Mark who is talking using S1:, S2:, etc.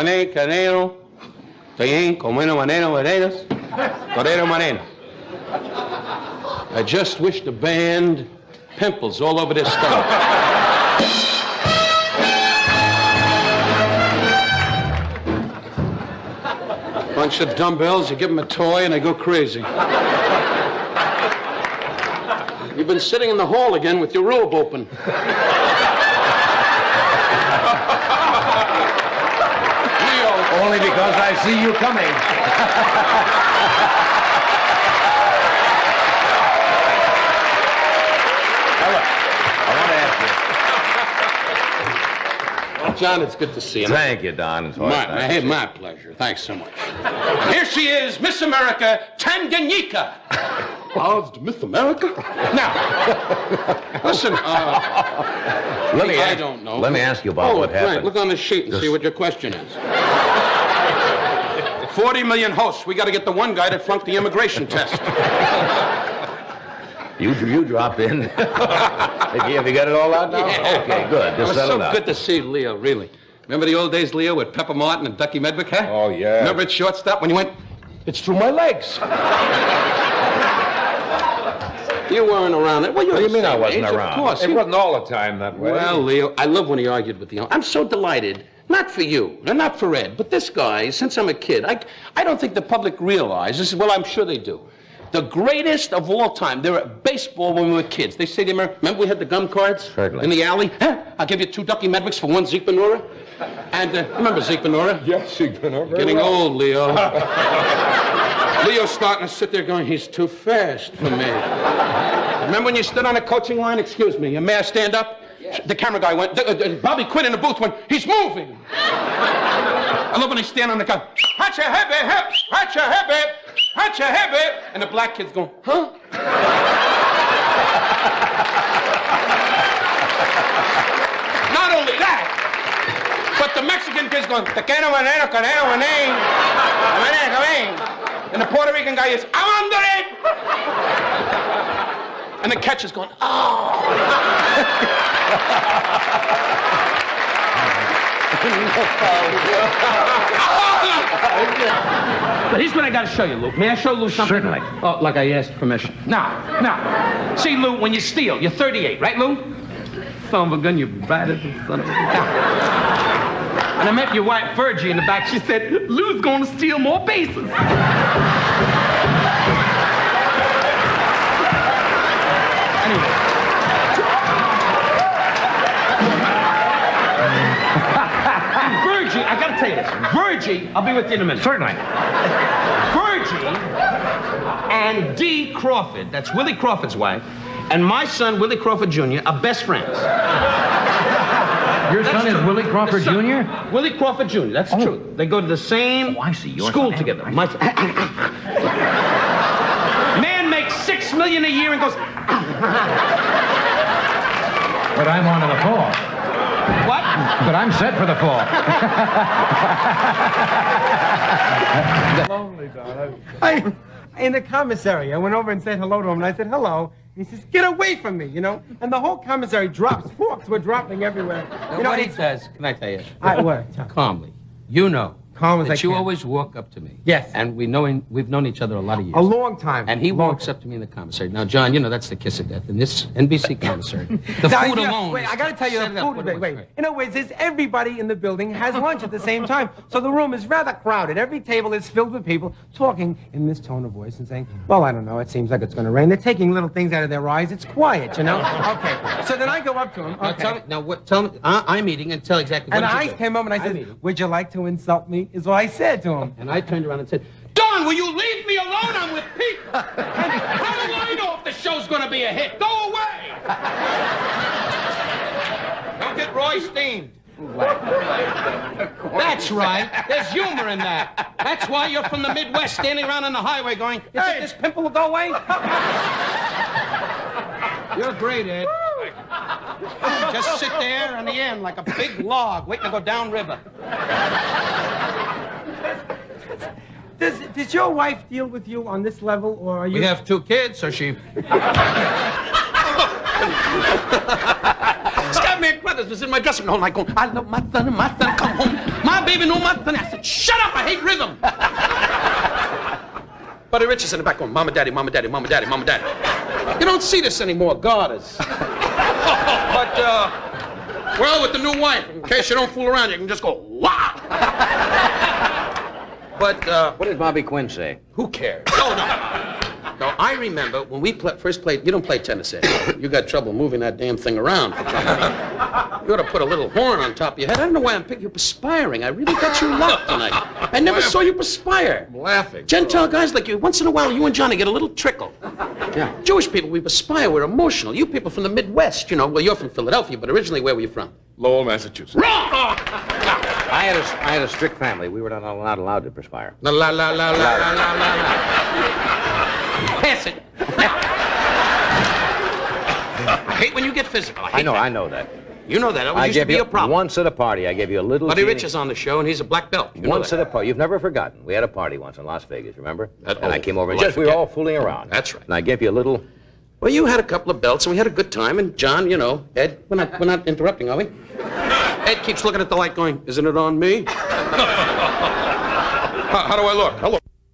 S1: Juané, Canero, Tayin, Comeno, Maneno, Morenos, Torero, Moreno. I just wish the band pimples all over their stomach. Bunch of dumbbells, you give them a toy and they go crazy. You've been sitting in the hall again with your robe open.
S2: Only because I see you coming. I want to ask you.
S1: John, it's good to see you.
S2: Thank you, Don. It's nice.
S1: My pleasure. Thanks so much. Here she is, Miss America, Tanganyika. Miss America? Now, listen, I don't know.
S2: Let me ask you about what happened.
S1: Right. Look on the sheet and see what your question is. 40 million hosts. We got to get the one guy that flunked the immigration test.
S2: You drop in. Have you got it all out now?
S1: Yeah.
S2: Okay, good. Just settle down.
S1: It was so good to see Leo, really. Remember the old days, Leo, with Pepper Martin and Ducky Medwick, huh?
S3: Oh, yeah.
S1: Remember at shortstop when you went, it's through my legs. You weren't around. Well,
S2: what do you mean I wasn't around?
S1: Of course.
S3: It wasn't all the time that way.
S1: Well, Leo, I love when he argued with the... I'm so delighted. Not for you, and not for Ed, but this guy, since I'm a kid, I don't think the public realizes, well, I'm sure they do. The greatest of all time. They were at baseball when we were kids. They say to him, remember we had the gum cards?
S2: Certainly.
S1: In the alley? Huh? I'll give you 2 Ducky Medwicks for 1 Zeke Benora. And remember Zeke Benora?
S3: Yes, Zeke Benora.
S1: Getting old, Leo. Leo's starting to sit there going, he's too fast for me. Remember when you stood on a coaching line? Excuse me, may I stand up? Yeah. The camera guy went, Bobby Quinn in the booth went, he's moving. I love when they stand on the gun. Hot your head, babe, hot your head, babe. Hot your head, babe. And the black kid's going, huh? Not only that, but the Mexican kid's going, Tequeno, Manero, Canero, Mané. And the Puerto Rican guy is, I'm under it. And the catcher's going, oh. But here's what I got to show you, Lou. May I show Lou something?
S2: Certainly.
S1: Oh, like I asked permission. Now. See, Lou, when you steal, you're 38, right, Lou? Son of a gun, you bad as a son of a gun. And I met your wife, Virgie, in the back. She said, Lou's going to steal more bases. Anyway. Virgie, I gotta tell you this. Virgie, I'll be with you in a minute.
S2: Certainly.
S1: Virgie and Dee Crawford, that's Willie Crawford's wife, and my son, Willie Crawford Jr., are best friends.
S2: Your son is Willie Crawford Jr.?
S1: Willie Crawford Jr., that's true. They go to the same school together. Man makes $6 million a year and goes...
S2: But I'm on to the fall.
S1: What?
S2: But I'm set for the fall.
S3: Lonely, Don.
S4: In the commissary, I went over and said hello to him, and I said, hello. And he says, get away from me, you know? And the whole commissary drops. Forks were dropping everywhere.
S1: You know what he says, can I tell you?
S4: What?
S1: Calmly. You know.
S4: Calm as
S1: that
S4: I
S1: you
S4: can.
S1: always walk up to me.
S4: Yes.
S1: And we've known each other a lot of years.
S4: A long time.
S1: And he walks up to me in the commissary. Now, John, you know that's the kiss of death. In this NBC commissary, the food alone.
S4: Wait, I got to tell you, the food. Wait. In other words, everybody in the building has lunch at the same time, so the room is rather crowded. Every table is filled with people talking in this tone of voice and saying, "Well, I don't know. It seems like it's going to rain." They're taking little things out of their eyes. It's quiet, you know. Okay. So then I go up to him. Okay.
S1: Tell me. I'm eating and tell exactly.
S4: And I came up and I said, "Would you like to insult me?" Is what I said to him.
S1: And I turned around and said, Don, will you leave me alone? I'm with people. How do I know if the show's going to be a hit? Go away. Don't get Roy steamed. That's right. There's humor in that. That's why you're from the Midwest standing around on the highway going, you think this pimple will go away? You're great, Ed. Just sit there on the end like a big log waiting to go downriver.
S4: Does your wife deal with you on this level, or are you...
S1: We have 2 kids, so she... Stop Nightmare Brothers was in my dressing room, like going, I love my son and my son come home. My baby know my son. I said, shut up, I hate rhythm. Buddy Rich is in the back going, Mama, Daddy, Mama, Daddy, Mama, Daddy, Mama, Daddy. You don't see this anymore, God is. But, well, with the new wife, in case you don't fool around, you can just go, wow. But,
S2: What did Bobby Quinn say?
S1: who cares? Oh, no. No, I remember when we first played, you don't play tennis, Ed. You got trouble moving that damn thing around. You ought to put a little horn on top of your head. I don't know why I'm picking you perspiring. I really got you locked tonight. I never saw you perspire.
S3: I'm laughing.
S1: Gentile guys like you, once in a while, you and Johnny get a little trickle.
S2: Yeah.
S1: Jewish people, we perspire, we're emotional. You people from the Midwest, you know, well, you're from Philadelphia, but originally, where were you from?
S3: Lowell, Massachusetts.
S1: Wrong!
S2: I had a strict family. We were not allowed to perspire.
S1: La la la la la la la la la. Pass it. I hate when you get physical.
S2: I know that.
S1: You know that. That
S2: I
S1: used to
S2: gave
S1: be
S2: you
S1: a problem.
S2: once at a party. I gave you a little.
S1: Buddy
S2: teeny-
S1: Rich is on the show, and he's a black belt. You know
S2: Once
S1: that.
S2: at a party. You've never forgotten. We had a party once in Las Vegas, remember?
S1: That-
S2: And I
S1: oh,
S2: came over and
S1: well, I
S2: just we were
S1: forget.
S2: all fooling around.
S1: That's right.
S2: And I gave you a little.
S1: Well, you had a couple of belts, and we had a good time. And John, you know, Ed, we're not interrupting, are we? Ed keeps looking at the light, going, "Isn't it on me?" How do I look? Hello.